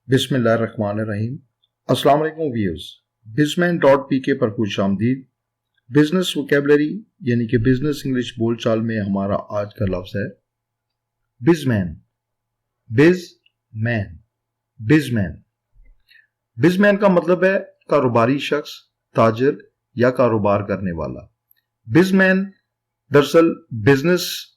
बिस्मिल्लाहिर्रहमानिर्रहीम। अस्सलाम वालेकुम व्यूअर्स, bizman.pk पर खुश आमदीद। बिजनेस वोकैबुलरी यानी कि बिजनेस इंग्लिश बोलचाल में हमारा आज का लफ्ज है बिजमैन। बिजमैन बिजमैन बिजमैन का मतलब है कारोबारी शख्स, ताजिर या कारोबार करने वाला। बिजमैन दरअसल बिजनेस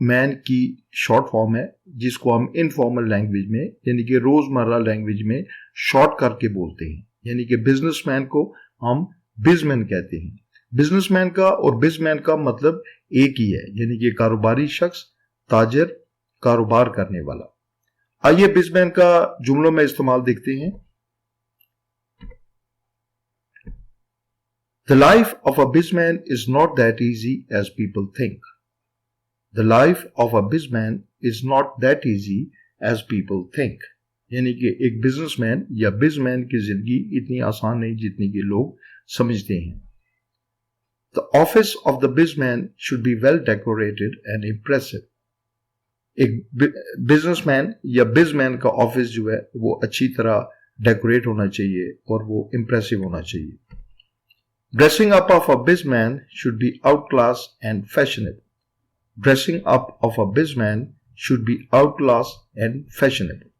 मैन की शॉर्ट फॉर्म है, जिसको हम इनफॉर्मल लैंग्वेज में यानी कि रोजमर्रा लैंग्वेज में शॉर्ट करके बोलते हैं। यानी कि बिजनेसमैन को हम बिजमैन कहते हैं। बिजनेसमैन का और बिजमैन का मतलब एक ही है, यानी कि कारोबारी शख्स, ताजिर, कारोबार करने वाला। आइए बिजमैन का जुमलों में इस्तेमाल देखते हैं। The life of a bizman is not that easy as people think. The life of a bizman is not that easy as people think. यानी कि एक बिजनेसमैन या बिजमैन की जिंदगी इतनी आसान नहीं जितनी कि लोग समझते हैं। The office of the bizman should be well decorated and impressive. एक बिजनेसमैन या बिजमैन का ऑफिस जो है वो अच्छी तरह डेकोरेट होना चाहिए और वो इम्प्रेसिव होना चाहिए। Dressing up of a bizman should be outclass and fashionable. Dressing up of a bizman should be outclass and fashionable.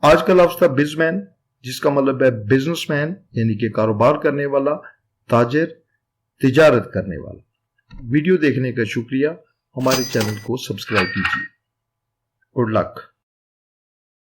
आज का लफ्ज था बिजमैन, जिसका मतलब है बिजनेसमैन यानी कि कारोबार करने वाला, ताजिर, तिजारत करने वाला। वीडियो देखने का शुक्रिया। हमारे चैनल को सब्सक्राइब कीजिए। Good luck.